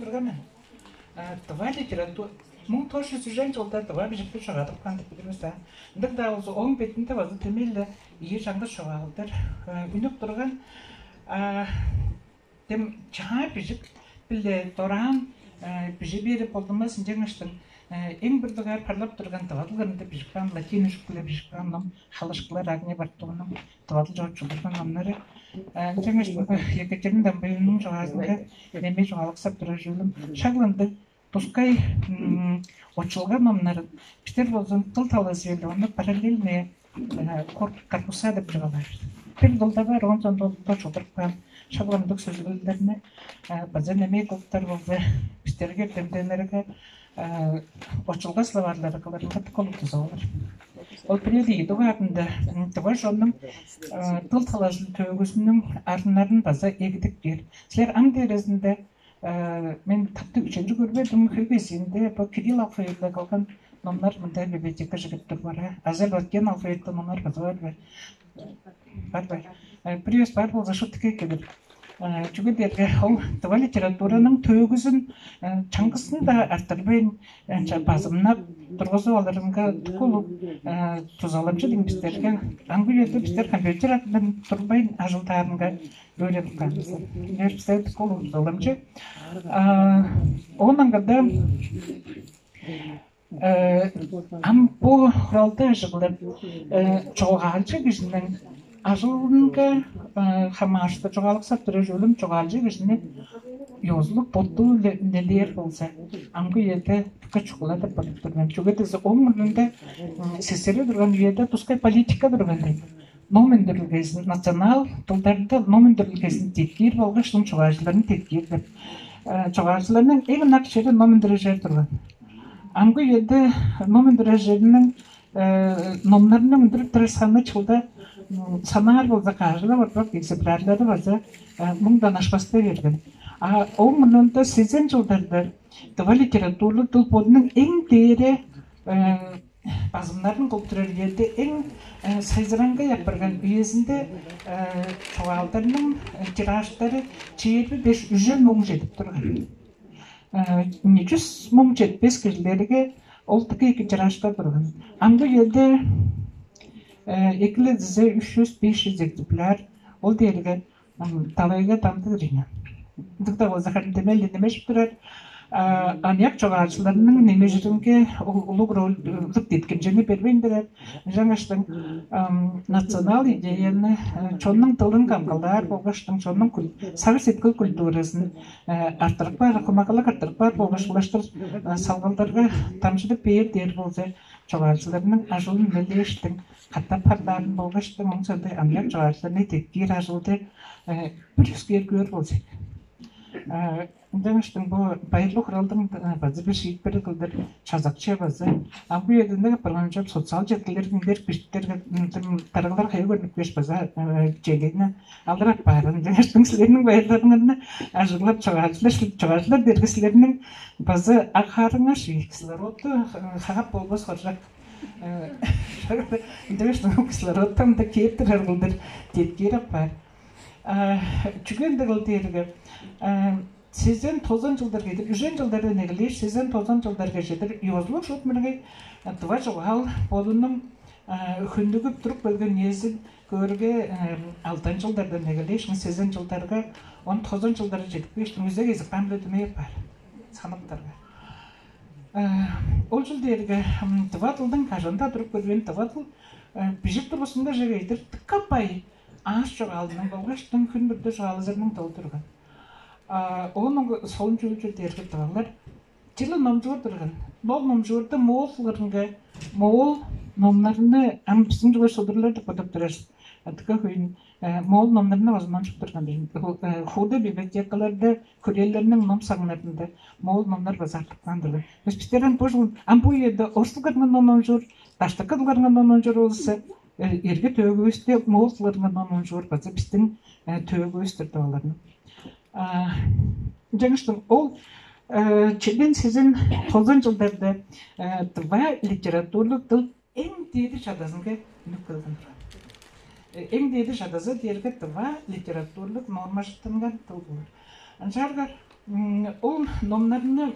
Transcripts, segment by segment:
durgamen. Това литература. Мөн тоош сюжет жолдоо това бижигтэй шагадаг панд бидэрмэсэ. Ндаг даалс он битэнтэй база тэмэл ие шангад шагаалдар. Үнэп durgan тэм чаа бижиг билээ доран бижибэр болдомас инженерштэн эм бирдэгээр парлап durgan тавалгарнда бижигпан латин школы бижигпан ном халашклар агне бартугном тавал жолчулган номнары инженерш Екатерин дамбайның жагаасында нэмэ жагаалгасап дөрөжүлүм шагланды Пускай училган номнарын битер болсын тыл талас елдеріне параллельные корпуса деп жагалар. Бир долда бар, онсон долда чотыркан шаблондук сөзгөлдөрүнө база неме кылыптар болду. Бистерге демденерге училга словарлары кыларга колуп тузалар. Ол приди дугатында това жонун тыл таласын төгөсүнүн арнарын база эгдик бер. Силер аң дерезинде мен тапты üçüncü көрбедім хөгесінде по Кирилл алфавитте қалған номдар мындай библиотека жігіттер бар. Азал өткен алфавитте номдар бар. Приюс бар болса шуттыке келіп. Жүгіндерге ол това литератураның төгізін чаңғысын да арттырбайын базымнап тұрғызу аларынға тұқылып тұзаламшы деген біздерге аңғы еді біздер компьютер атынан тұрбайын ажылтарынға öğrenip kalmışsın. Üniversitede tutkulu tuzalamcı. Onun kadar bu halde aşıklar çoğalcı gücünden aşılığında hamaşta çoğalık saptırıcı ölüm çoğalcı gücünden yozluk botlu neler olsa аңғы yerde küçükler de balık durgan. Çünkü de onun önünde sesleri durgan yerde tuskay politika durgan değil. Номендерлгесін, национал тылдарында номендерлгесін теткер болғыш соң чугажыларын теткер деп. Чугажыларының ең нақшері номендережер тұрған. Аңғы еді номендережерінің номларының үндіріп тұры саны чылда санар болса қажылы барбақ ексепрарлары база мұңдан ашпасты берген. Ол мұнында сезен жылдарда това литературлы тыл подының ең дері базымдардың құлтырерлерді ең сайзыранға япырған үйесінде çoğalдарының тираждары чебі 500 мың жетіп тұрған. 200 мың жетпес кежілерге ол тікі тиражда тұрған. Аңғы елде екілі дізе 300-500 экземпляр ол дерге талайға тамды жіне. Дұқта ол зақарын демелі демешіп тұрар. Анияк çoğalçılarının nemejirинге улуг роль зыптеткен және бербейіндірер. Жаңаштың национал идеяны, чонның тылын камғалар, болғаштың чонның сағыр сеткіл культурасын арттырып бар, құмақылық арттырып бар, болғашылаштыр салғалдарға тамшыды пейір дер болса, çoğalçılarının ажылын мөлештің, қатта пардарын болғаштың, оның сондай анияк çoğalçılarыны теккер ажылды бір үскер көр болса. Жаңаштың бұл байырлы құралдың базы бір шейт бірі қылдыр шазақча базы. Бұл едіндегі бірған жап социал жеткілердіңдер пешттерге тарғылар қайы көрініп кеш база желені алдырап барын. Жаңаштың сілерінің байырларыңырына ажырлап çoğalçılar дергісілерінің базы ақарыңа кислородты қағап болбас қоржақ. Жаңаштың кислородтан да кейптір арғылдыр теткеріп бар. Жүгенді қылдерге Сезен тозан жылдар кетіп, үжен жылдарды негілеш, сезен тозан жылдарға жетір, йозлық жот мірге тұва жоғал болының хүндігіп тұрып бөлген езін көрге алтан жылдарды негілеш, сезен жылдарға, он тозан жылдары жетіп кештің өзі кезік бәмлетіме бар, санаптарға. Ол жылдерге тұва тұлдың қажында тұрып көрген тұва тұл бежіп тұрғысында жегейдір, түкка бай аш жоғалының болғаштың күн бірді жоғалызырның тұл тұрған. Оның солын жүрді дергі тұрғалар. Жылы номжуыр тұрған. Бұл номжуырды моғылырынға, моғыл номларыны әмпісін жылы содырларды қодып тұрасыз. Әтікі қойын моғыл номларыны азынан шық тұрған дейін. Худы библиотекаларды, көрелерінің ном сағынатында моғыл номлар базартыққан тұрған. Өспістерін бұл жылын ампу еді орсылғырған номжуыр, таштықылғырған номжуыр олысы, ерге төгі өсті моғылырған номжуыр базы біздің төгі өстірді оларының. Жаңаштың ол чеден сезен 90 жылдарда два литературлық тыл ең дейді жадазынға нүк қылған тұрған. Ең дейді жадазы дергі два литературлық норма жықтынған тыл болар. Жарғар ол номнарны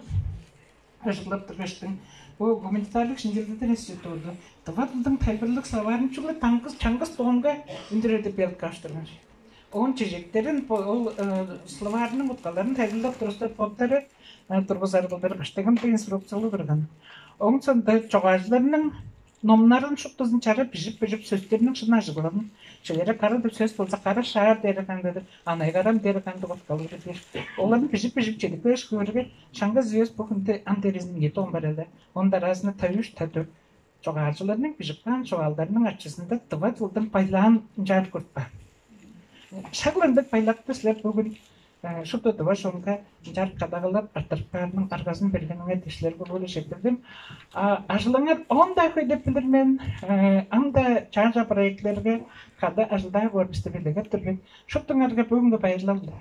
ажыглап тұрғаштың бұл гуманитарлық шинжелдерден институты тывадылдың тайбырлық саварын чугла чаңгыс тоғынға үндіреді белк аштырған. Он чежектерін, ол словарының ұтқаларын тайбырлық тұрыстар поптары тұрғызар бұлдары қаштаған инструкциялы тұрған. Оң сонда çoğajlarının nomların şuktuzun çarı pişip sözlerinin şuna ajıgılanın. Şöyle karı da söz bolsa karı şahar derikandıdır, anay karam derikandı otkalı bir. Onların pişip çelikler şükürge şanga ziyöz bugünde anterizmin yeti on barada. Onlar arasında tayuş tatı. Çoğajlarının pişipkan çoğallarının açısında tıvat yıldan paylahan jar kurtpa. Şaklandık paylakta sizler bugün Şurada da var, şonka jar kadağılap artırıklarının argasını bergenine teşler bululu şekildim. Ajılanlar onda höydep bilirmen, anda çarja proyektlerge kada ajılda görmüştü birliğe türlü. Şurada arga bugün de bayırlaldı.